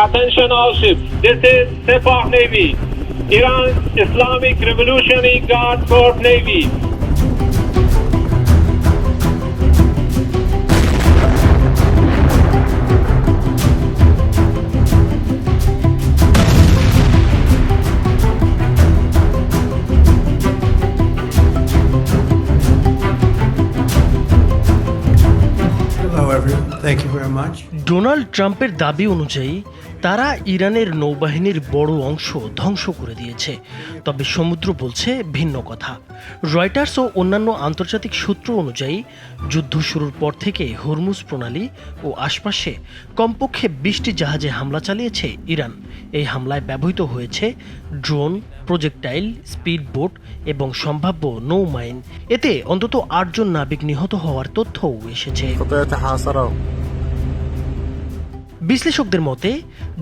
Attention all ships. This is Sepah Navy, Iran's Islamic Revolutionary Guard Corps Navy. Hello, everyone. Thank you very much. Donald ট্রাম্পের দাবি অনুযায়ী তারা ইরানের নৌবাহিনীর বড় অংশ ধ্বংস করে দিয়েছে, তবে সমুদ্র বলছে ভিন্ন কথা। রয়টার্স ও অন্যান্য আন্তর্জাতিক সূত্র অনুযায়ী যুদ্ধ শুরুর পর থেকে হরমুজ প্রণালী ও আশপাশে কমপক্ষে 20টি জাহাজে হামলা চালিয়েছে ইরান। এই হামলায় ব্যবহৃত হয়েছে ড্রোন, প্রজেক্টাইল, স্পিড বোট এবং সম্ভাব্য নৌমাইন। এতে অন্তত 8 জন নাবিক নিহত হওয়ার তথ্যও এসেছে। বিশ্লেষকদের মতে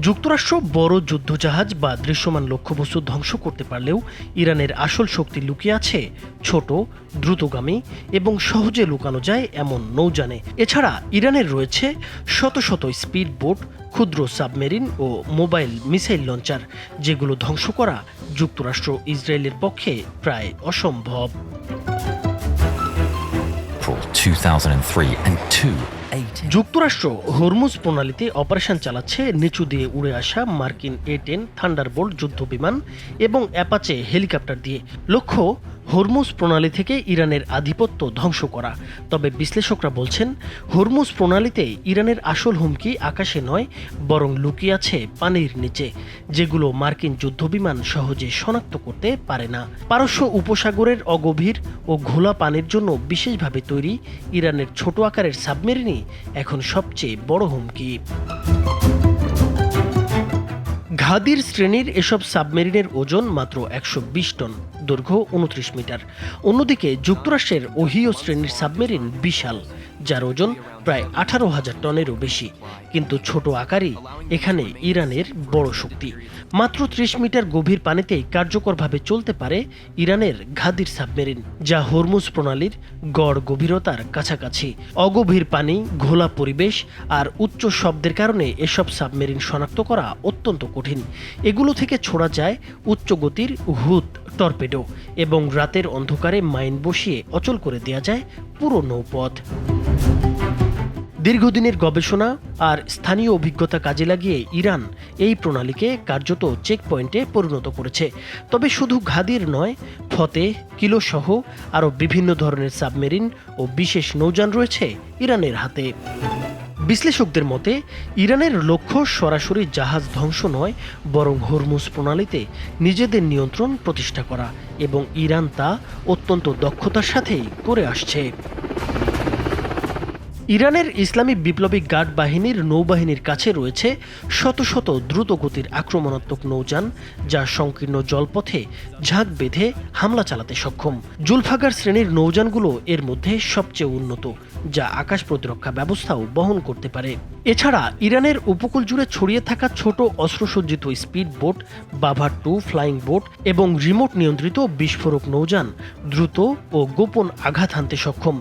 যুক্তরাষ্ট্র বড় যুদ্ধজাহাজ বা দৃশ্যমান লক্ষ্যবস্তু ধ্বংস করতে পারলেও ইরানের আসল শক্তি লুকিয়ে আছে ছোট, দ্রুতগামী এবং সহজে লুকানো যায় এমন নৌযানে। এছাড়া ইরানের রয়েছে শত শত স্পিড বোট, ক্ষুদ্র সাবমেরিন ও মোবাইল মিসাইল লঞ্চার, যেগুলো ধ্বংস করা যুক্তরাষ্ট্র ইসরায়েলের পক্ষে প্রায় অসম্ভব। 2003 and 2. যুক্তরাষ্ট্র হরমুজ প্রণালীতে অপারেশন চালাচ্ছে নিচু দিয়ে উড়ে আসা মার্কিন A-10 থান্ডারবোল্ট যুদ্ধবিমান এবং অ্যাপাচে হেলিকপ্টার দিয়ে। লক্ষ্য হরমুজ প্রণালী থেকে ইরানের আধিপত্য ধ্বংস করা। তবে বিশ্লেষকরা বলছেন হরমুজ প্রণালীতে ইরানের আসল হুমকি আকাশে নয়, বরং লুকিয়ে আছে পানির নিচে, যেগুলো মার্কিন যুদ্ধবিমান সহজে শনাক্ত করতে পারে না। পারস্য উপসাগরের অগভীর ও ঘোলা পানির জন্য বিশেষভাবে তৈরি ইরানের ছোট আকারের সাবমেরিনই এখন সবচেয়ে বড় হুমকি। ঘাদির শ্রেণীর এসব সাবমেরিনের ওজন মাত্র 120 টন, দৈর্ঘ্য 29 মিটার। অন্যদিকে যুক্তরাষ্ট্রের ওহিও শ্রেণীর সাবমেরিন বিশাল, যার ওজন প্রায় 18,000 টনেরও বেশি। কিন্তু ছোট আকারই এখানে ইরানের বড় শক্তি। মাত্র 30 মিটার গভীর পানিতেই কার্যকরভাবে চলতে পারে ইরানের ঘাদির সাবমেরিন, যা হরমুজ প্রণালীর গড় গভীরতার কাছাকাছি। অগভীর পানি, ঘোলা পরিবেশ আর উচ্চ শব্দের কারণে এসব সাবমেরিন শনাক্ত করা অত্যন্ত কঠিন। এগুলো থেকে ছোড়া যায় উচ্চ গতির হুদ, টর্পেডো এবং রাতের অন্ধকারে মাইন বসিয়ে অচল করে দেয়া যায় পুরো নৌপথ। দীর্ঘদিনের গবেষণা আর স্থানীয় অভিজ্ঞতা কাজে লাগিয়ে ইরান এই প্রণালীকে কার্যত চেকপয়েন্টে পরিণত করেছে। তবে শুধু ঘাদির নয়, ফতেহ, কিলো সহ আরও বিভিন্ন ধরনের সাবমেরিন ও বিশেষ নৌযান রয়েছে ইরানের হাতে। বিশ্লেষকদের মতে ইরানের লক্ষ্য সরাসরি জাহাজ ধ্বংস নয়, বরং হরমুজ প্রণালীতে নিজেদের নিয়ন্ত্রণ প্রতিষ্ঠা করা, এবং ইরান তা অত্যন্ত দক্ষতার সাথেই করে আসছে। ইরানের ইসলামী বিপ্লবী গার্ড বাহিনীর নৌবাহিনীর কাছে রয়েছে শত শত দ্রুতগতির আক্রমণাত্মক নৌযান, যা সংকীর্ণ জলপথে ঝাঁক বেঁধে হামলা চালাতে সক্ষম। জুলফাগার শ্রেণীর নৌযানগুলো এর মধ্যে সবচেয়ে উন্নত, যা আকাশ প্রতিরক্ষা ব্যবস্থাও বহন করতে পারে। এছাড়া ইরানের উপকূল জুড়ে ছড়িয়ে থাকা ছোট অস্ত্রসজ্জিত স্পিড বোট, বাভার 2 ফ্লাইং বোট এবং রিমোট নিয়ন্ত্রিত বিস্ফোরক নৌযান দ্রুত ও গোপন আঘাত হানতে সক্ষম।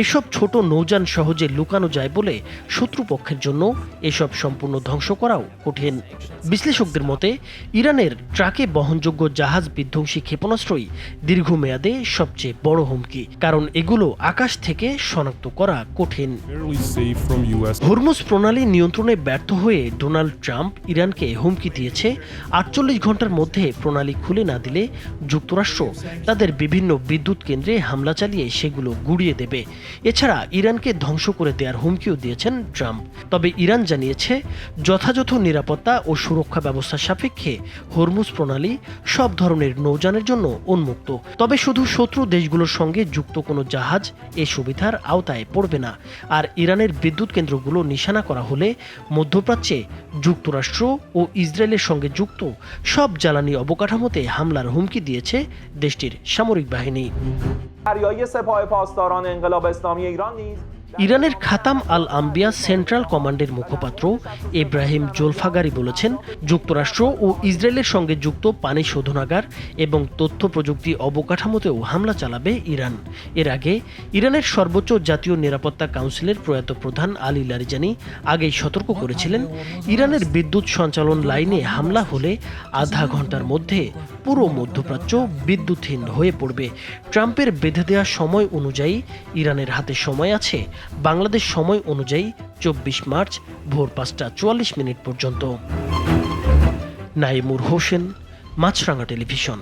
এসব ছোট নৌযান সহজে লুকানো যায় বলে শত্রুপক্ষের জন্য এসব সম্পূর্ণ ধ্বংস করাও কঠিন। বিশ্লেষকদের মতে ইরানের ট্রাকে বহনযোগ্য জাহাজ বিধ্বংসী ক্ষেপণাস্ত্রই দীর্ঘমেয়াদে সবচেয়ে বড় হুমকি, কারণ এগুলো আকাশ থেকে শনাক্ত করা কঠিন। হরমুজ প্রণালী নিয়ন্ত্রণে ব্যর্থ হয়ে ডোনাল্ড ট্রাম্প ইরানকে হুমকি দিয়েছে 48 ঘন্টার মধ্যে প্রণালী খুলে না দিলে যুক্তরাষ্ট্র তাদের বিভিন্ন বিদ্যুৎ কেন্দ্রে হামলা চালিয়ে সেগুলো গুড়িয়ে দেবে। এছাড়া ইরানকে ধ্বংস করে দেওয়ার হুমকিও দিয়েছেন ট্রাম্প। তবে ইরান জানিয়েছে যথাযথ নিরাপত্তা ও সুরক্ষা ব্যবস্থা সাপেক্ষে হরমুজ প্রণালী সব ধরনের নৌযানের জন্য উন্মুক্ত। তবে শুধু শত্রু দেশগুলোর সঙ্গে যুক্ত কোনো জাহাজ এ সুবিধার আওতায় পড়বে না। আর ইরানের বিদ্যুৎ কেন্দ্রগুলো নিশানা করা হলে মধ্যপ্রাচ্যে যুক্তরাষ্ট্র ও ইসরায়েলের সঙ্গে যুক্ত সব জ্বালানি অবকাঠামোতে হামলার হুমকি দিয়েছে দেশটির সামরিক বাহিনী। ইরানের খাতাম আল আম্বিয়া সেন্ট্রাল কমান্ডের মুখপাত্র ইব্রাহিম জোলফাগারি বলেছেন, যুক্তরাষ্ট্র ও ইসরায়েলের সঙ্গে যুক্ত পানি শোধনাগার এবং তথ্য প্রযুক্তি অবকাঠামোতেও হামলা চালাবে ইরান। এর আগে ইরানের সর্বোচ্চ জাতীয় নিরাপত্তা কাউন্সিলের প্রয়াত প্রধান আলী লারিজানি আগেই সতর্ক করেছিলেন, ইরানের বিদ্যুৎ সঞ্চালন লাইনে হামলা হলে আধা ঘন্টার মধ্যে পুরো মধ্যপ্রাচ্য বিদ্যুৎহীন হয়ে পড়বে। ট্রাম্পের বেঁধে দেওয়া সময় অনুযায়ী ইরানের হাতে সময় আছে বাংলাদেশ সময় অনুযায়ী 24 মার্চ ভোর 5:44 পর্যন্ত। নাইমুর হোসেন, মাছরাঙা টেলিভিশন।